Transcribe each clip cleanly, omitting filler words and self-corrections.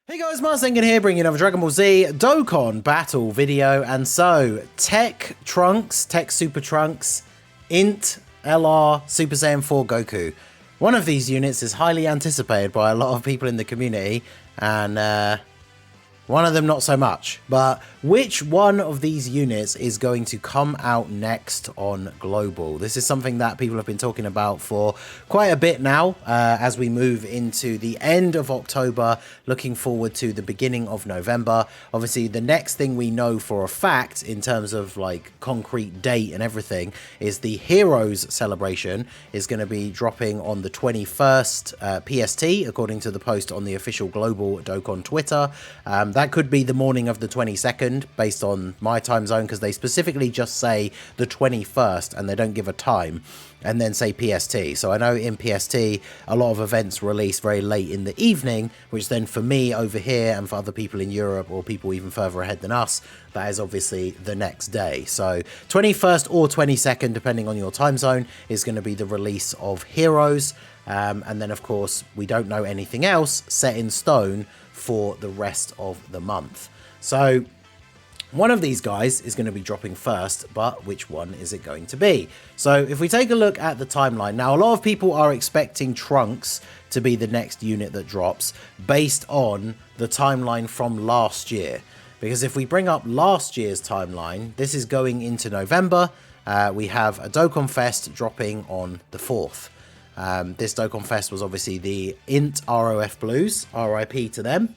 Hey guys, Marsengan here, bringing another Dragon Ball Z Dokkan battle video. And so, Tech Trunks, Tech Super Trunks, Int LR Super Saiyan 4 Goku. One of these units is highly anticipated by a lot of people in the community, and one of them not so much. But which one of these units is going to come out next on Global? This is something that people have been talking about for quite a bit now, as we move into the end of October, looking forward to the beginning of November. Obviously, the next thing we know for a fact in terms of like concrete date and everything is the Heroes celebration is going to be dropping on the 21st PST, according to the post on the official Global Dokkan Twitter. That could be the morning of the 22nd based on my time zone, because they specifically just say the 21st and they don't give a time and then say PST. So I know in PST a lot of events release very late in the evening, which then for me over here and for other people in Europe or people even further ahead than us, that is obviously the next day. So 21st or 22nd, depending on your time zone, is going to be the release of Heroes. And then of course we don't know anything else set in stone for the rest of the month. So one of these guys is going to be dropping first, but which one is it going to be? So if we take a look at the timeline, now a lot of people are expecting Trunks to be the next unit that drops based on the timeline from last year. Because if we bring up last year's timeline, this is going into November. We have a Dokkan Fest dropping on the 4th. This Dokkan Fest was obviously the Int ROF Blues, RIP to them.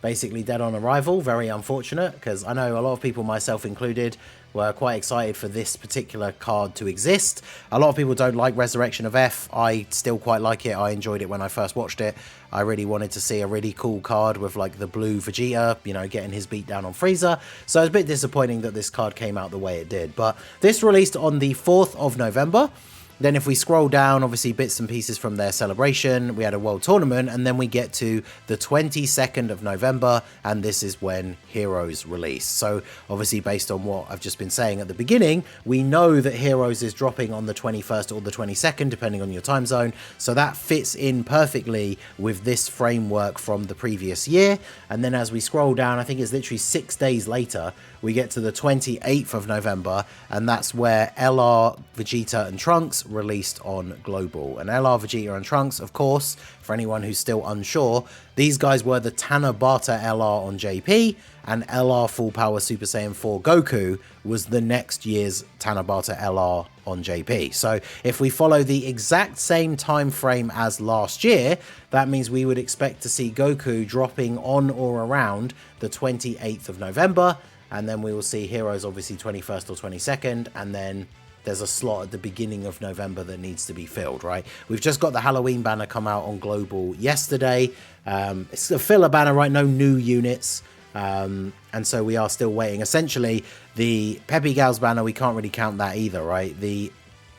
Basically dead on arrival, very unfortunate, because I know a lot of people, myself included, were quite excited for this particular card to exist. A lot of people don't like Resurrection of F. I still quite like it. I enjoyed it when I first watched it. I really wanted to see a really cool card with like the blue Vegeta, you know, getting his beat down on Frieza. So it's a bit disappointing that this card came out the way it did. But this released on the 4th of November. Then if we scroll down, obviously bits and pieces from their celebration, we had a world tournament, and then we get to the 22nd of November, and this is when Heroes release. So obviously based on what I've just been saying at the beginning, we know that Heroes is dropping on the 21st or the 22nd, depending on your time zone. So that fits in perfectly with this framework from the previous year. And then as we scroll down, I think it's literally 6 days later, we get to the 28th of November, and that's where LR, Vegeta, and Trunks released on Global. And LR, Vegeta, and Trunks, of course, for anyone who's still unsure, these guys were the Tanabata LR on JP, and LR Full Power Super Saiyan 4 Goku was the next year's Tanabata LR on JP. So if we follow the exact same time frame as last year, that means we would expect to see Goku dropping on or around the 28th of November, and then we will see Heroes obviously 21st or 22nd, and then there's a slot at the beginning of November that needs to be filled, right? We've just got the Halloween banner come out on Global yesterday. It's a filler banner, right? No new units. And so we are still waiting. Essentially, the Peppy Gals banner, we can't really count that either, right? The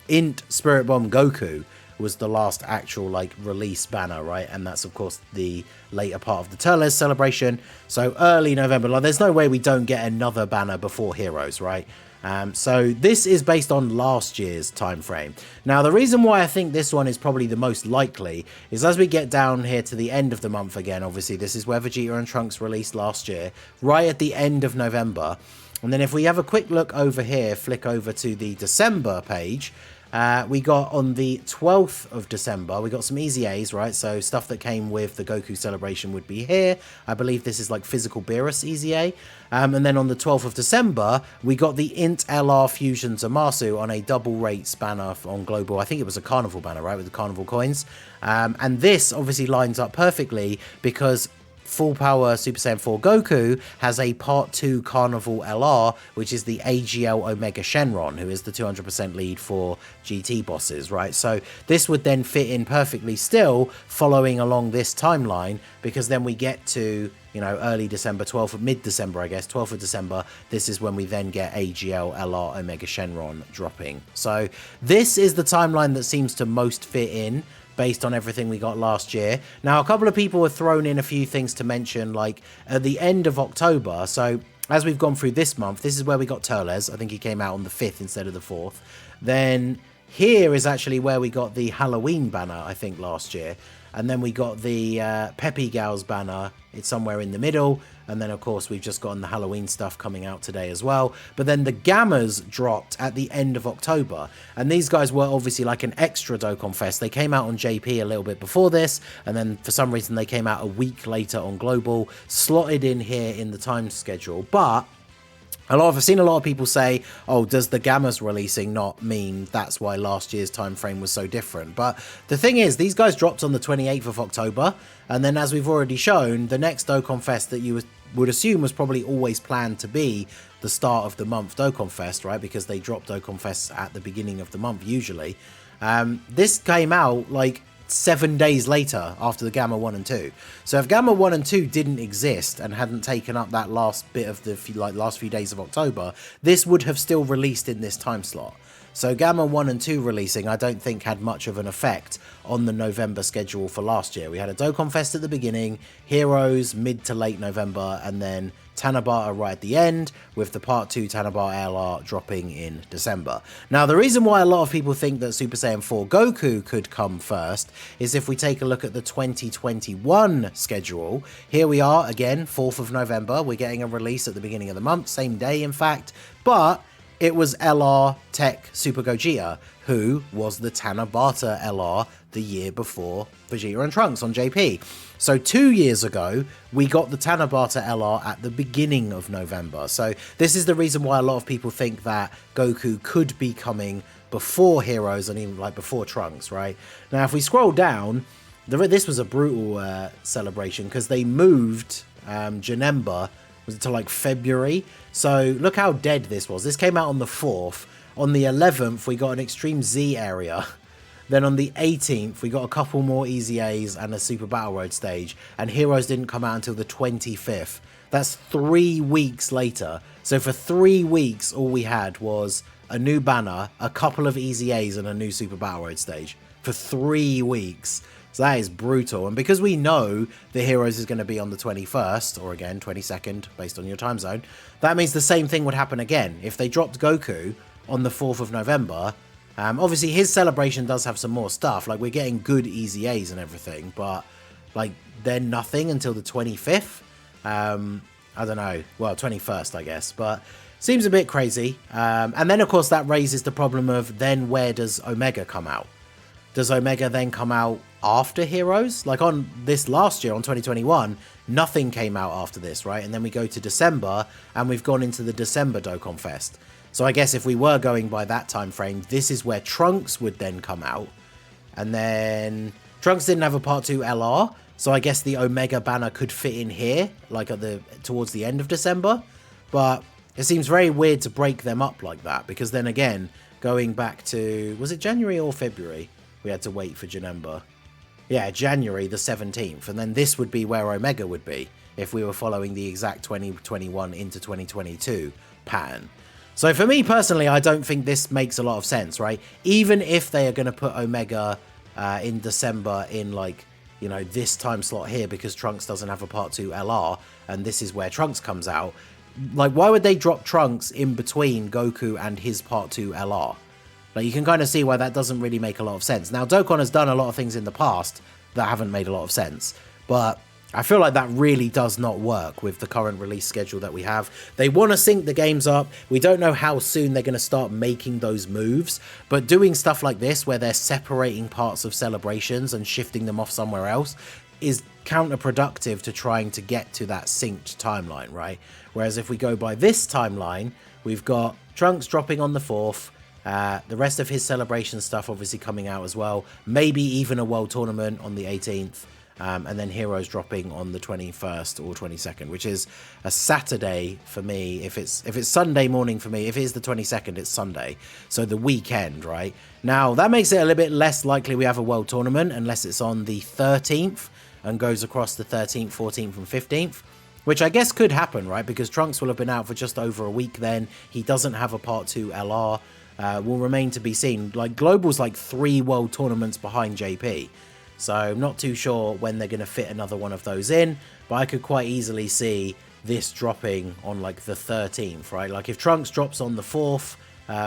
Int Spirit Bomb Goku was the last actual like release banner, right? And that's of course the later part of the Turles celebration. So early November, like there's no way we don't get another banner before Heroes, right? So this is based on last year's time frame. Now, the reason why I think this one is probably the most likely is as we get down here to the end of the month again, obviously this is where Vegeta and Trunks released last year, right at the end of November. And then if we have a quick look over here, flick over to the December page, we got on the 12th of December, we got some Easy A's, right? So stuff that came with the Goku celebration would be here. I believe this is like Physical Beerus Easy A. And then on the 12th of December, we got the Int LR Fusion Zamasu on a double rates banner on Global. I think it was a Carnival banner, right? With the Carnival coins. And this obviously lines up perfectly because Full Power Super Saiyan 4 Goku has a Part 2 Carnival LR, which is the AGL Omega Shenron, who is the 200% lead for GT bosses, right? So this would then fit in perfectly still following along this timeline, because then we get to, you know, early December, 12th of mid-December, I guess, 12th of December, this is when we then get AGL LR Omega Shenron dropping. So this is the timeline that seems to most fit in based on everything we got last year. Now, a couple of people have thrown in a few things to mention, like at the end of October. So as we've gone through this month, this is where we got Turles. I think he came out on the 5th instead of the 4th. Then here is actually where we got the Halloween banner, I think, last year. And then we got the Peppy Gals banner it's somewhere in the middle. And then, of course, we've just gotten the Halloween stuff coming out today as well. But then the Gammas dropped at the end of October. And these guys were obviously like an extra Dokkan Fest. They came out on JP a little bit before this. And then for some reason, they came out a week later on Global, slotted in here in the time schedule. But I've seen a lot of people say, oh, does the Gammas releasing not mean that's why last year's time frame was so different? But the thing is, these guys dropped on the 28th of October, and then as we've already shown, the next Dokkan Fest that you would assume was probably always planned to be the start of the month Dokkan Fest, right? Because they drop Dokkan Fests at the beginning of the month usually. This came out like 7 days later after the Gamma 1 and 2. So if Gamma 1 and 2 didn't exist and hadn't taken up that last bit of the last few days of October, this would have still released in this time slot. So Gamma 1 and 2 releasing, I don't think had much of an effect on the November schedule for last year. We had a Dokkan Fest at the beginning, Heroes mid to late November, and then Tanabata right at the end, with the Part 2 Tanabata LR dropping in December. Now, the reason why a lot of people think that Super Saiyan 4 Goku could come first is if we take a look at the 2021 schedule. Here we are, again, 4th of November. We're getting a release at the beginning of the month, same day, in fact, but it was LR Tech Super Gogeta, who was the Tanabata LR the year before Vegeta and Trunks on JP. So 2 years ago, we got the Tanabata LR at the beginning of November. So this is the reason why a lot of people think that Goku could be coming before Heroes and even like before Trunks, right? Now, if we scroll down, this was a brutal celebration because they moved Janemba to like February. So look how dead this was. This came out on the 4th. On the 11th, we got an Extreme Z area. Then on the 18th, we got a couple more Easy A's and a Super Battle Road stage. And Heroes didn't come out until the 25th. That's 3 weeks later. So for 3 weeks, all we had was a new banner, a couple of Easy A's, and a new Super Battle Road stage. For 3 weeks. So that is brutal. And because we know the Heroes is going to be on the 21st, or again, 22nd, based on your time zone, that means the same thing would happen again. If they dropped Goku on the 4th of November, obviously his celebration does have some more stuff. Like, we're getting good Easy A's and everything, but, like, they're nothing until the 25th. I don't know. Well, 21st, I guess. But seems a bit crazy. And then, of course, that raises the problem of then where does Omega come out? Does Omega then come out after Heroes? Like on this last year, on 2021, nothing came out after this, right? And then we go to December, and we've gone into the December Dokkan Fest. So I guess if we were going by that time frame, this is where Trunks would then come out. And then Trunks didn't have a Part 2 LR, so I guess the Omega banner could fit in here, like at towards the end of December. But it seems very weird to break them up like that, because then again, going back to, was it January or February? We had to wait for Janemba. Yeah, January the 17th. And then this would be where Omega would be if we were following the exact 2021 into 2022 pattern. So for me personally, I don't think this makes a lot of sense, right? Even if they are going to put Omega in December in, like, you know, this time slot here because Trunks doesn't have a Part 2 LR and this is where Trunks comes out. Like, why would they drop Trunks in between Goku and his Part 2 LR? Like, you can kind of see why that doesn't really make a lot of sense. Now, Dokkan has done a lot of things in the past that haven't made a lot of sense, but I feel like that really does not work with the current release schedule that we have. They want to sync the games up. We don't know how soon they're going to start making those moves, but doing stuff like this where they're separating parts of celebrations and shifting them off somewhere else is counterproductive to trying to get to that synced timeline, right? Whereas if we go by this timeline, we've got Trunks dropping on the 4th, the rest of his celebration stuff obviously coming out as well, maybe even a world tournament on the 18th, and then Heroes dropping on the 21st or 22nd, which is a Saturday for me. If it's Sunday morning for me, if it is the 22nd, it's Sunday, so the weekend, right? Now that makes it a little bit less likely we have a world tournament unless it's on the 13th and goes across the 13th, 14th and 15th, which I guess could happen, right? Because Trunks will have been out for just over a week then. He doesn't have a Part 2 LR. Will remain to be seen. Like, Global's like 3 world tournaments behind JP, so I'm not too sure when they're going to fit another one of those in, but I could quite easily see this dropping on like the 13th, right? Like, if Trunks drops on the 4th,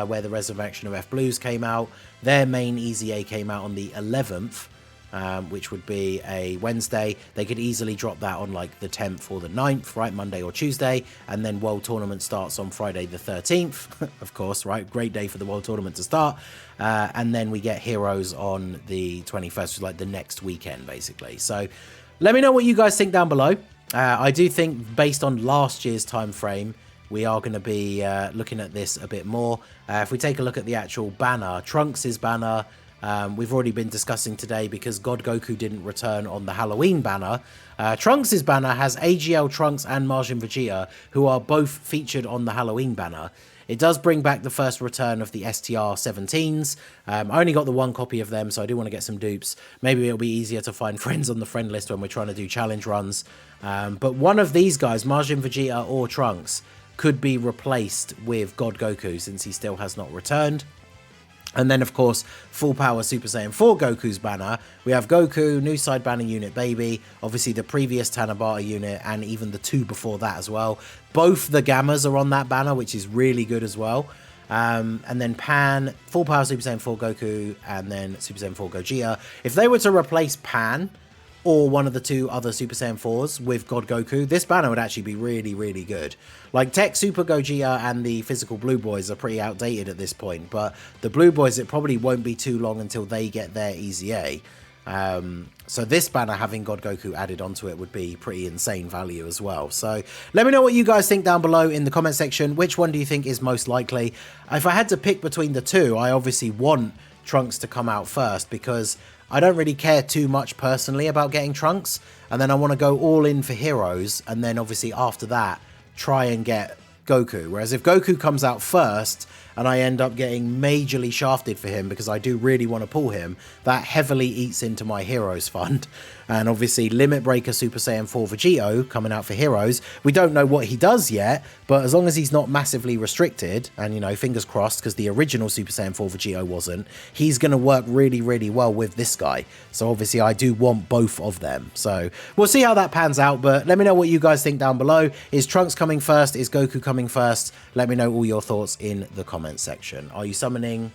where the Resurrection of F Blues came out, their main Easy A came out on the 11th, which would be a Wednesday. They could easily drop that on like the 10th or the 9th, right? Monday or Tuesday. And then World Tournament starts on Friday the 13th, of course, right? Great day for the World Tournament to start. And then we get Heroes on the 21st, which is like the next weekend, basically. So let me know what you guys think down below. I do think based on last year's time frame, we are going to be looking at this a bit more. If we take a look at the actual banner, Trunks' banner, we've already been discussing today because God Goku didn't return on the Halloween banner. Trunks' banner has AGL Trunks and Majin Vegeta, who are both featured on the Halloween banner. It does bring back the first return of the STR-17s. I only got the one copy of them, so I do want to get some dupes. Maybe it'll be easier to find friends on the friend list when we're trying to do challenge runs. But one of these guys, Majin Vegeta or Trunks, could be replaced with God Goku since he still has not returned. And then, of course, Full Power Super Saiyan 4 Goku's banner. We have Goku, new side banner unit Baby, obviously the previous Tanabata unit, and even the two before that as well. Both the Gammas are on that banner, which is really good as well. And then Pan, Full Power Super Saiyan 4 Goku, and then Super Saiyan 4 Gogeta. If they were to replace Pan or one of the two other Super Saiyan 4s with God Goku, this banner would actually be really, really good. Like, Tech Super Gogeta and the physical Blue Boys are pretty outdated at this point, but the Blue Boys, it probably won't be too long until they get their EZA. So this banner having God Goku added onto it would be pretty insane value as well. So let me know what you guys think down below in the comment section. Which one do you think is most likely? If I had to pick between the two, I obviously want Trunks to come out first because I don't really care too much personally about getting Trunks, and then I want to go all in for Heroes, and then obviously after that try and get Goku. Whereas if Goku comes out first and I end up getting majorly shafted for him because I do really want to pull him, that heavily eats into my Heroes fund. And obviously Limit Breaker Super Saiyan 4 Vegito coming out for Heroes. We don't know what he does yet, but as long as he's not massively restricted, and you know, fingers crossed, because the original Super Saiyan 4 Vegito wasn't, he's going to work really, really well with this guy. So obviously I do want both of them. So we'll see how that pans out, but let me know what you guys think down below. Is Trunks coming first? Is Goku coming first? Let me know all your thoughts in the comments section. Are you summoning?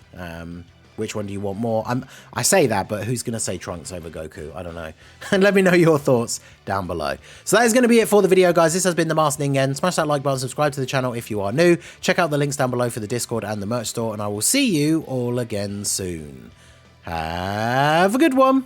Which one do you want more? I say that, but who's going to say Trunks over Goku? I don't know. And let me know your thoughts down below. So that is going to be it for the video, guys. This has been the Masked Ningen. Smash that like button, subscribe to the channel if you are new. Check out the links down below for the Discord and the merch store, and I will see you all again soon. Have a good one.